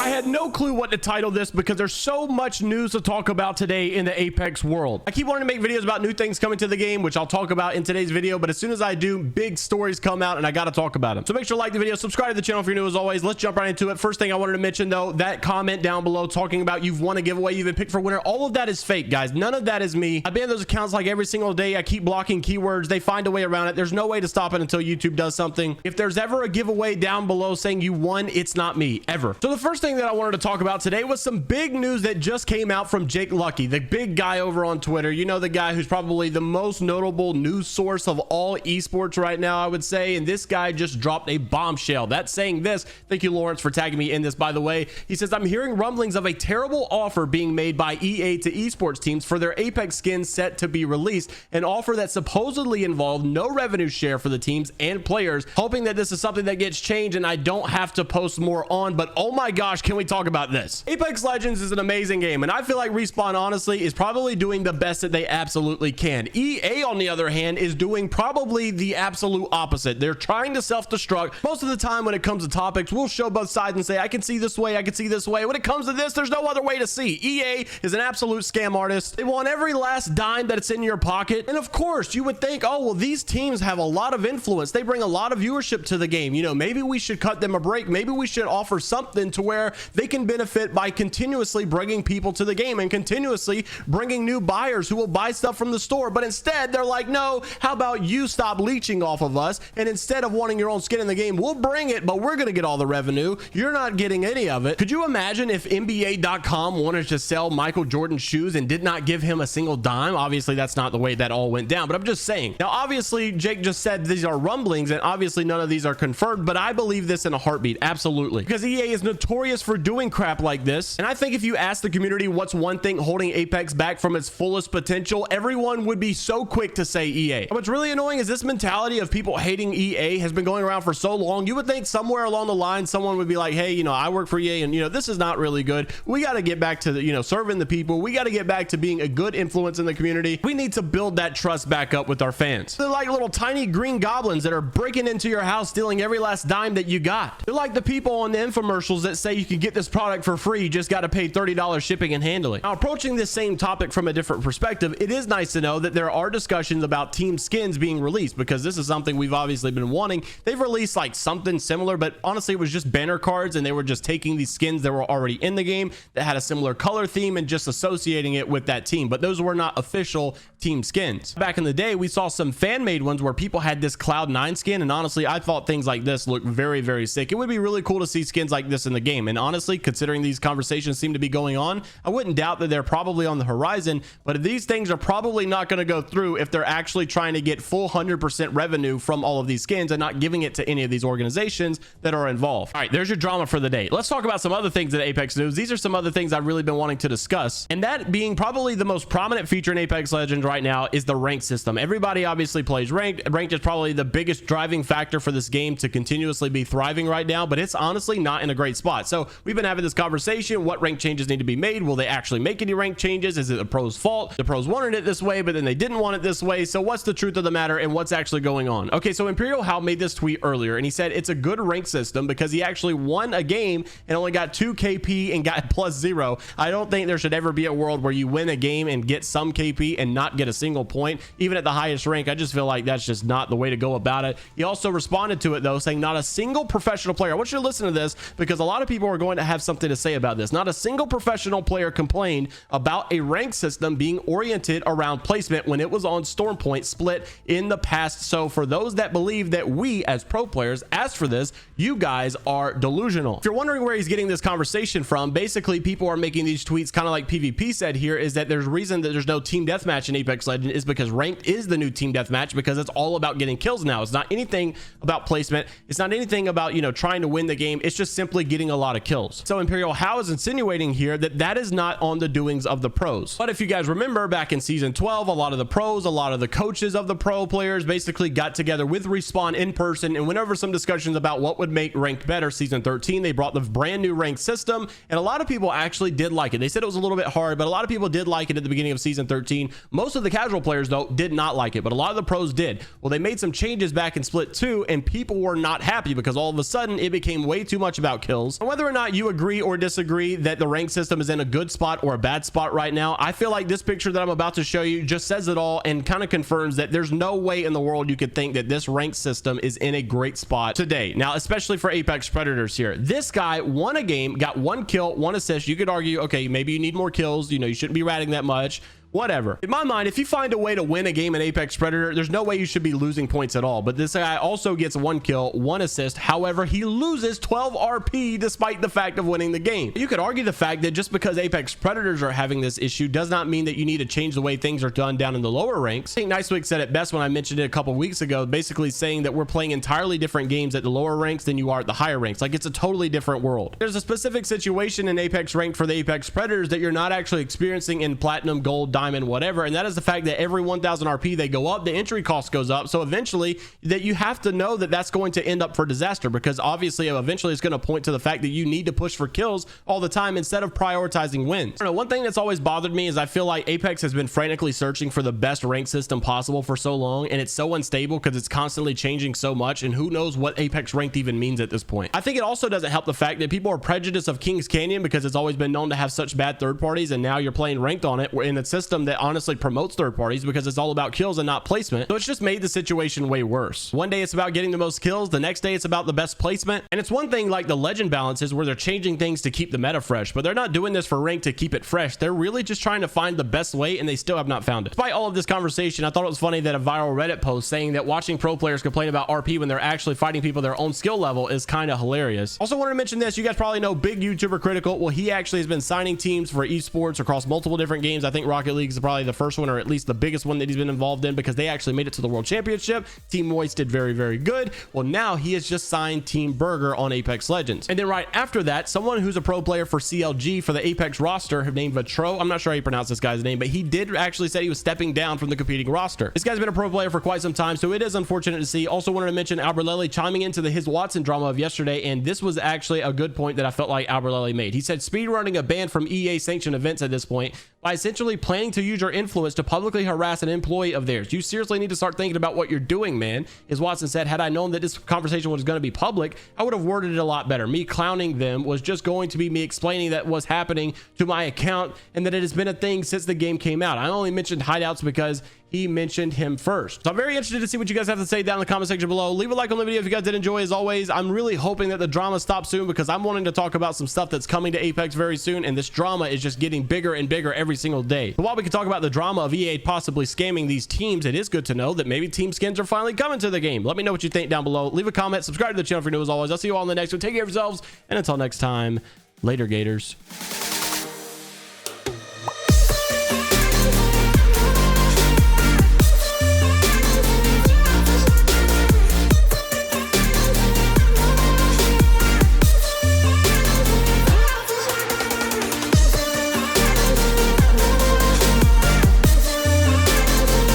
I had no clue what to title this because there's so much news to talk about today in the Apex world. I keep wanting to make videos about new things coming to the game, which I'll talk about in today's video, but as soon as I do, big stories come out and I got to talk about them. So make sure to like the video, subscribe to the channel if you're new as always. Let's jump right into it. First thing I wanted to mention though, that comment down below talking about you've won a giveaway, you've been picked for winner, all of that is fake, guys. None of that is me. I ban those accounts like every single day. I keep blocking keywords. They find a way around it. There's no way to stop it until YouTube does something. If there's ever a giveaway down below saying you won, it's not me, ever. So the first thing that I wanted to talk about today was some big news that just came out from Jake Lucky, the big guy over on Twitter. You know, the guy who's probably the most notable news source of all esports right now, I would say. And this guy just dropped a bombshell. That's saying this. Thank you, Lawrence, for tagging me in this, by the way. He says, I'm hearing rumblings of a terrible offer being made by EA to esports teams for their Apex skins set to be released. An offer that supposedly involved no revenue share for the teams and players, hoping that this is something that gets changed and I don't have to post more on. But oh my gosh, can we talk about this? Apex Legends is an amazing game, and I feel like Respawn honestly is probably doing the best that they absolutely can. EA, on the other hand, is doing probably the absolute opposite. They're trying to self-destruct. Most of the time when it comes to topics, we'll show both sides and say, I can see this way, I can see this way. When it comes to this, there's no other way to see. EA is an absolute scam artist. They want every last dime that's in your pocket. And of course, you would think, oh, well, these teams have a lot of influence. They bring a lot of viewership to the game. You know, maybe we should cut them a break. Maybe we should offer something to where they can benefit by continuously bringing people to the game and continuously bringing new buyers who will buy stuff from the store. But instead, they're like, no, how about you stop leeching off of us? And instead of wanting your own skin in the game, we'll bring it, but we're going to get all the revenue. You're not getting any of it. Could you imagine if NBA.com wanted to sell Michael Jordan shoes and did not give him a single dime? Obviously, that's not the way that all went down, but I'm just saying. Now, obviously, Jake just said these are rumblings, and obviously none of these are confirmed, but I believe this in a heartbeat. Absolutely. Because EA is notorious for doing crap like this. And I think if you ask the community what's one thing holding Apex back from its fullest potential, everyone would be so quick to say EA. What's really annoying is this mentality of people hating EA has been going around for so long. You would think somewhere along the line, someone would be like, hey, you know, I work for EA and, you know, this is not really good. We got to get back to the, you know, serving the people. We got to get back to being a good influence in the community. We need to build that trust back up with our fans. They're like little tiny green goblins that are breaking into your house, stealing every last dime that you got. They're like the people on the infomercials that say you can get this product for free. You just got to pay $30 shipping and handling. Now, approaching this same topic from a different perspective, it is nice to know that there are discussions about team skins being released, because this is something we've obviously been wanting. They've released like something similar, but honestly, it was just banner cards, and they were just taking these skins that were already in the game that had a similar color theme and just associating it with that team. But those were not official team skins. Back in the day, we saw some fan-made ones where people had this Cloud9 skin, and honestly, I thought things like this looked very, very sick. It would be really cool to see skins like this in the game. And honestly, considering these conversations seem to be going on, I wouldn't doubt that they're probably on the horizon, but these things are probably not going to go through if they're actually trying to get full 100% revenue from all of these skins and not giving it to any of these organizations that are involved. All right, there's your drama for the day. Let's talk about some other things in Apex news. These are some other things I've really been wanting to discuss, and that being probably the most prominent feature in Apex Legends right now is the rank system. Everybody obviously plays ranked. Ranked is probably the biggest driving factor for this game to continuously be thriving right now, but it's honestly not in a great spot. So we've been having this conversation. What rank changes need to be made? Will they actually make any rank changes? Is it the pros' fault? The pros wanted it this way, but then they didn't want it this way. So what's the truth of the matter and what's actually going on? Okay, so Imperial Hal made this tweet earlier, and he said it's a good rank system because he actually won a game and only got 2 KP and got +0. I don't think there should ever be a world where you win a game and get some KP and not get a single point, even at the highest rank. I just feel like that's just not the way to go about it. He also responded to it though, saying not a single professional player. I want you to listen to this because a lot of people are going to have something to say about this. Not a single professional player complained about a rank system being oriented around placement when it was on Stormpoint split in the past. So for those that believe that we as pro players asked for this, you guys are delusional. If you're wondering where he's getting this conversation from, basically people are making these tweets kind of like PvP said here, is that there's reason that there's no team deathmatch in Apex Legends is because ranked is the new team deathmatch, because it's all about getting kills now. It's not anything about placement. It's not anything about, you know, trying to win the game. It's just simply getting a lot of kills. So Imperial How is insinuating here that that is not on the doings of the pros. But if you guys remember back in season 12, a lot of the pros, a lot of the coaches of the pro players basically got together with Respawn in person and went over some discussions about what would make ranked better. Season 13, they brought the brand new ranked system, and a lot of people actually did like it. They said it was a little bit hard, but a lot of people did like it at the beginning of season 13. Most of the casual players though did not like it, but a lot of the pros did. Well, they made some changes back in split 2, and people were not happy because all of a sudden it became way too much about kills. And whether or or not you agree or disagree that the rank system is in a good spot or a bad spot right now, I feel like this picture that I'm about to show you just says it all and kind of confirms that there's no way in the world you could think that this rank system is in a great spot today. Now, especially for Apex Predators here. This guy won a game, got 1 kill, 1 assist. You could argue, okay, maybe you need more kills. You know, you shouldn't be ratting that much. Whatever. In my mind, if you find a way to win a game in Apex Predator, there's no way you should be losing points at all. But this guy also gets 1 kill, 1 assist. However, he loses 12 RP despite the fact of winning the game. You could argue the fact that just because Apex Predators are having this issue does not mean that you need to change the way things are done down in the lower ranks. I think Nicewick said it best when I mentioned it a couple weeks ago, basically saying that we're playing entirely different games at the lower ranks than you are at the higher ranks. Like, it's a totally different world. There's a specific situation in Apex ranked for the Apex Predators that you're not actually experiencing in platinum, gold, diamond, whatever, and that is the fact that every 1000 RP they go up, the entry cost goes up. So eventually that you have to know that that's going to end up for disaster, because obviously eventually it's going to point to the fact that you need to push for kills all the time instead of prioritizing wins. I don't know, one thing that's always bothered me is I feel like Apex has been frantically searching for the best rank system possible for so long, and it's so unstable because it's constantly changing so much, and who knows what Apex ranked even means at this point. I think it also doesn't help the fact that people are prejudiced of Kings Canyon because it's always been known to have such bad third parties, and now you're playing ranked on it in a system that honestly promotes third parties because it's all about kills and not placement. So it's just made the situation way worse. One day it's about getting the most kills, the next day it's about the best placement. And it's one thing like the legend balances where they're changing things to keep the meta fresh, but they're not doing this for rank to keep it fresh. They're really just trying to find the best way, and they still have not found it. Despite all of this conversation, I thought it was funny that a viral Reddit post saying that watching pro players complain about RP when they're actually fighting people their own skill level is kind of hilarious. Also wanted to mention this, you guys probably know big YouTuber Critical. Well, he actually has been signing teams for esports across multiple different games. I think Rocket League is probably the first one, or at least the biggest one that he's been involved in, because they actually made it to the World Championship. Team Moist did very, very good. Well, now he has just signed Team Burger on Apex Legends. And then right after that, someone who's a pro player for CLG for the Apex roster named Vitro, I'm not sure how you pronounce this guy's name, but he did actually say he was stepping down from the competing roster. This guy's been a pro player for quite some time, so it is unfortunate to see. Also wanted to mention Alberlelli chiming into the His Watson drama of yesterday, and this was actually a good point that I felt like Alberlelli made. He said speedrunning a ban from EA sanctioned events at this point by essentially planning to use your influence to publicly harass an employee of theirs. You seriously need to start thinking about what you're doing, man. As Watson said, had I known that this conversation was going to be public, I would have worded it a lot better. Me clowning them was just going to be me explaining that what's happening to my account and that it has been a thing since the game came out. I only mentioned hideouts because he mentioned him first. So I'm very interested to see what you guys have to say down in the comment section below. Leave a like on the video if you guys did enjoy. As always, I'm really hoping that the drama stops soon, because I'm wanting to talk about some stuff that's coming to Apex very soon, and this drama is just getting bigger and bigger every single day. But while we can talk about the drama of EA possibly scamming these teams, it is good to know that maybe team skins are finally coming to the game. Let me know what you think down below. Leave a comment, subscribe to the channel for new as always. I'll see you all in the next one. Take care of yourselves, and until next time, later, Gators.